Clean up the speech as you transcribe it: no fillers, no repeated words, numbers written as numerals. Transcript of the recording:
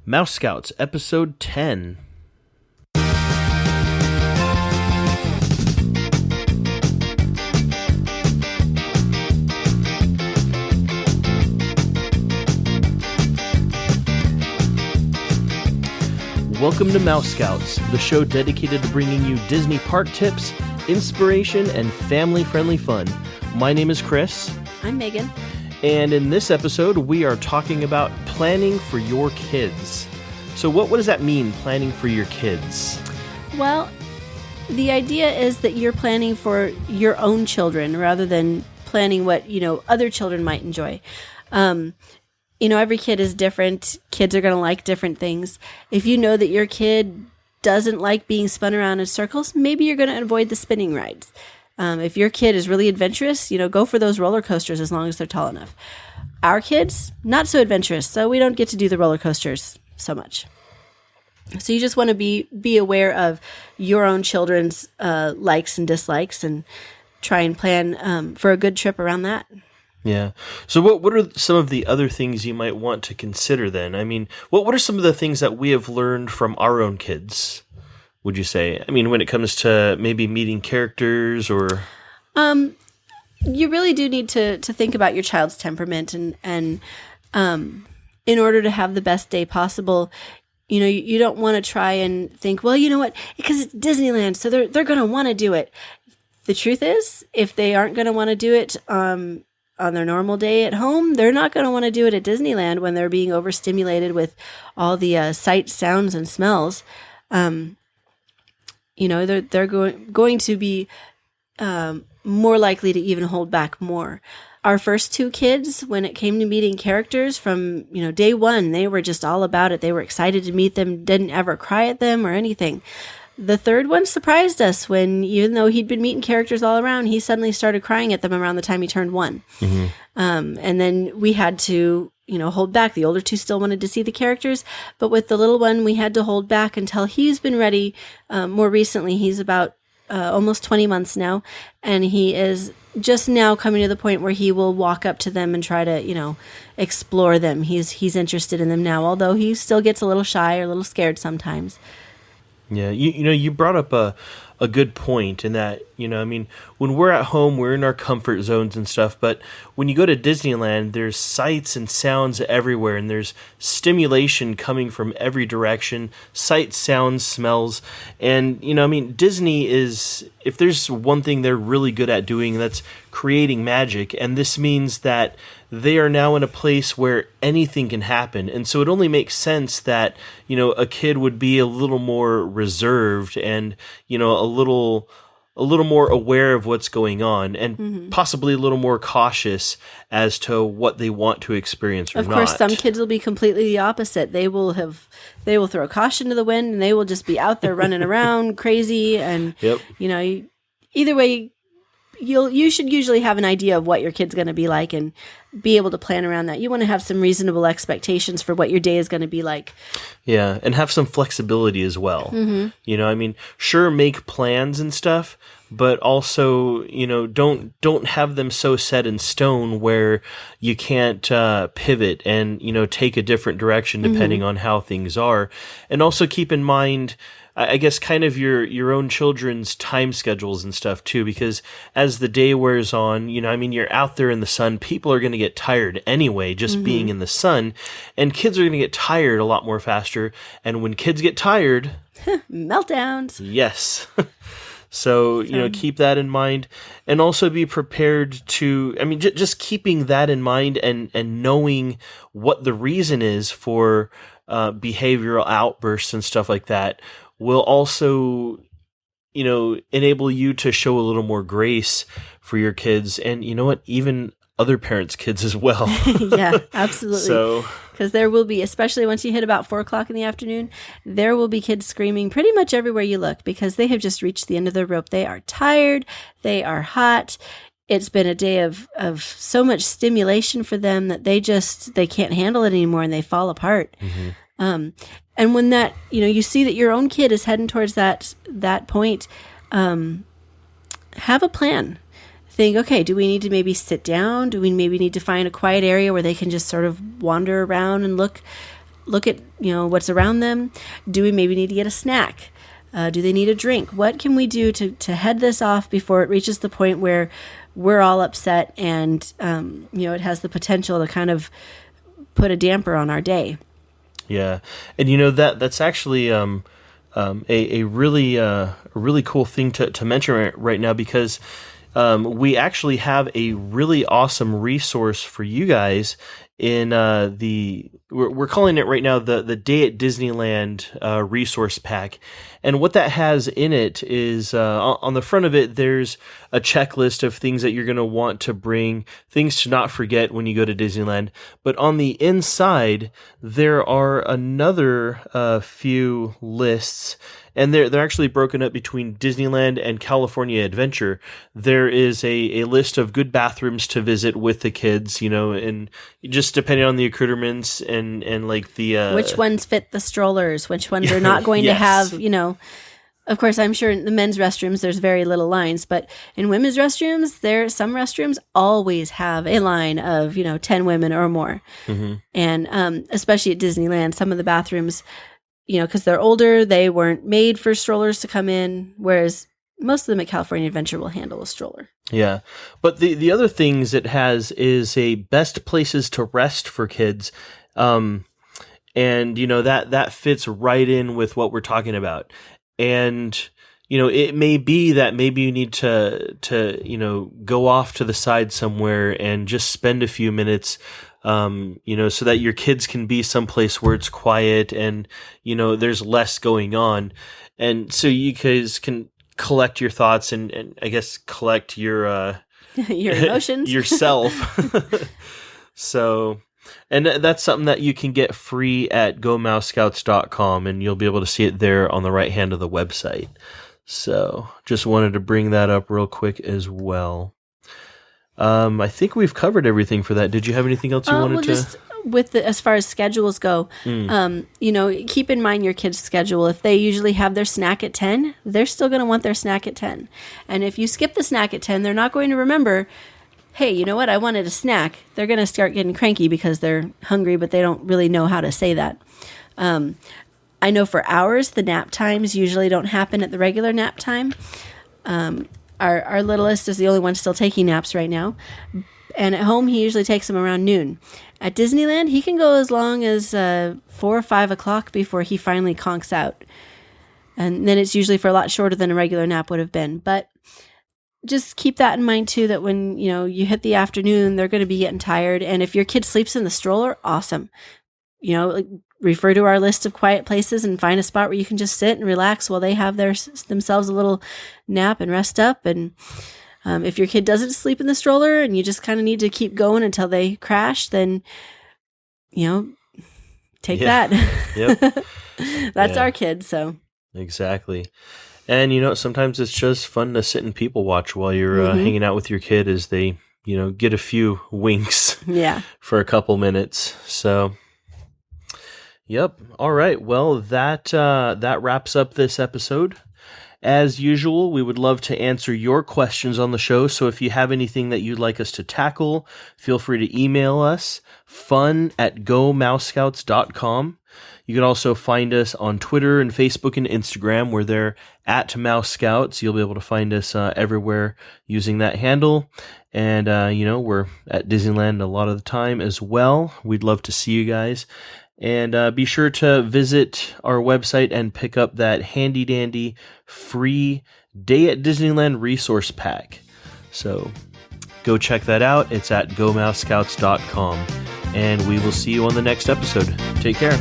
Mouse Scouts, Episode 10. Welcome to Mouse Scouts, the show dedicated to bringing you Disney park tips, inspiration, and family-friendly fun. My name is Chris. I'm Megan. And in this episode, we are talking about planning for your kids. So what does that mean, planning for your kids? Well, the idea is that you're planning for your own children rather than planning what, other children might enjoy. Every kid is different. Kids are going to like different things. If you know that your kid doesn't like being spun around in circles, maybe you're going to avoid the spinning rides. If your kid is really adventurous, go for those roller coasters as long as they're tall enough. Our kids, not so adventurous, so we don't get to do the roller coasters so much. So you just want to be aware of your own children's likes and dislikes and try and plan for a good trip around that. Yeah. So what are some of the other things you might want to consider then? I mean, what are some of the things that we have learned from our own kids, would you say? I mean, when it comes to maybe meeting characters or... You really do need to think about your child's temperament and in order to have the best day possible, you don't want to try and think, well, you know what, because it's Disneyland, so they're going to want to do it. The truth is, if they aren't going to want to do it on their normal day at home, they're not going to want to do it at Disneyland when they're being overstimulated with all the sights, sounds, and smells. They're going to be more likely to even hold back more. Our first two kids, when it came to meeting characters from, day one, they were just all about it. They were excited to meet them, didn't ever cry at them or anything. The third one surprised us when, even though he'd been meeting characters all around, he suddenly started crying at them around the time he turned one. Mm-hmm. And then we had to, hold back. The older two still wanted to see the characters, but with the little one, we had to hold back until he's been ready. More recently, he's about almost 20 months now, and he is just now coming to the point where he will walk up to them and try to, explore them. He's interested in them now, although he still gets a little shy or a little scared sometimes. Yeah, you brought up a good point in that, when we're at home, we're in our comfort zones and stuff, but when you go to Disneyland, there's sights and sounds everywhere, and there's stimulation coming from every direction, sights, sounds, smells, and, Disney is, if there's one thing they're really good at doing, that's creating magic, and this means that they are now in a place where anything can happen. And so it only makes sense that, a kid would be a little more reserved and, a little more aware of what's going on and possibly a little more cautious as to what they want to experience or not. Of course, some kids will be completely the opposite. They will throw caution to the wind and they will just be out there running around crazy. And, yep. Either way, you should usually have an idea of what your kid's going to be like and be able to plan around that. You want to have some reasonable expectations for what your day is going to be like. Yeah, and have some flexibility as well. Mm-hmm. Sure, make plans and stuff, but also, don't have them so set in stone where you can't pivot and, take a different direction depending on how things are. And also keep in mind, I guess, kind of your own children's time schedules and stuff too, because as the day wears on, you're out there in the sun, people are going to get tired anyway, just being in the sun, and kids are going to get tired a lot more faster. And when kids get tired, meltdowns. Yes. So, keep that in mind, and also be prepared to, just keeping that in mind and knowing what the reason is for behavioral outbursts and stuff like that will also, enable you to show a little more grace for your kids and, even other parents' kids as well. Yeah, absolutely. So, because there will be, especially once you hit about 4:00 in the afternoon, there will be kids screaming pretty much everywhere you look because they have just reached the end of their rope. They are tired. They are hot. It's been a day of so much stimulation for them that they can't handle it anymore and they fall apart. Mm-hmm. And when that, you see that your own kid is heading towards that point, have a plan. Think, okay, do we need to maybe sit down? Do we maybe need to find a quiet area where they can just sort of wander around and look look at, what's around them. Do we maybe need to get a snack? Do they need a drink? What can we do to head this off before it reaches the point where we're all upset and, it has the potential to kind of put a damper on our day? Yeah. And that's actually a really cool thing to mention right now, because we actually have a really awesome resource for you guys in we're calling it right now the Day at Disneyland resource pack. And what that has in it is on the front of it, there's a checklist of things that you're going to want to bring, things to not forget when you go to Disneyland. But on the inside, there are another few lists, and they're actually broken up between Disneyland and California Adventure. There is a list of good bathrooms to visit with the kids, and just depending on the accoutrements and like the which ones fit the strollers, which ones are not going to have, Of course, I'm sure in the men's restrooms there's very little lines, but in women's restrooms, some restrooms always have a line of 10 women or more. Mm-hmm. And especially at Disneyland, some of the bathrooms, because they're older, they weren't made for strollers to come in, whereas most of them at California Adventure will handle a stroller. Yeah. But the other things it has is a best places to rest for kids. And that fits right in with what we're talking about. And, it may be that maybe you need to go off to the side somewhere and just spend a few minutes, so that your kids can be someplace where it's quiet and, there's less going on. And so you guys can collect your thoughts and I guess collect your your emotions yourself. So, and that's something that you can get free at gomousescouts.com, and you'll be able to see it there on the right hand of the website. So just wanted to bring that up real quick as well. I think we've covered everything for that. Did you have anything else you wanted to? Just with as far as schedules go, keep in mind your kids' schedule. If they usually have their snack at 10, they're still going to want their snack at 10. And if you skip the snack at 10, they're not going to remember, hey, you know what? I wanted a snack. They're going to start getting cranky because they're hungry, but they don't really know how to say that. I know for ours, the nap times usually don't happen at the regular nap time. Our littlest is the only one still taking naps right now. And at home, he usually takes them around noon. At Disneyland, he can go as long as 4 or 5 o'clock before he finally conks out. And then it's usually for a lot shorter than a regular nap would have been. But just keep that in mind, too, that when you hit the afternoon, they're going to be getting tired. And if your kid sleeps in the stroller, awesome. Refer to our list of quiet places and find a spot where you can just sit and relax while they have themselves a little nap and rest up. And if your kid doesn't sleep in the stroller and you just kind of need to keep going until they crash, then, take that. Yep. That's our kid, so. Exactly. And, sometimes it's just fun to sit and people watch while you're hanging out with your kid as they, get a few winks for a couple minutes. So, yep. All right. Well, that wraps up this episode. As usual, we would love to answer your questions on the show, so if you have anything that you'd like us to tackle, feel free to email us, fun@gomousescouts.com. You can also find us on Twitter and Facebook and Instagram, where they're at Mouse Scouts. You'll be able to find us everywhere using that handle. And, we're at Disneyland a lot of the time as well. We'd love to see you guys. And be sure to visit our website and pick up that handy-dandy free Day at Disneyland resource pack. So go check that out. It's at gomousescouts.com. And we will see you on the next episode. Take care.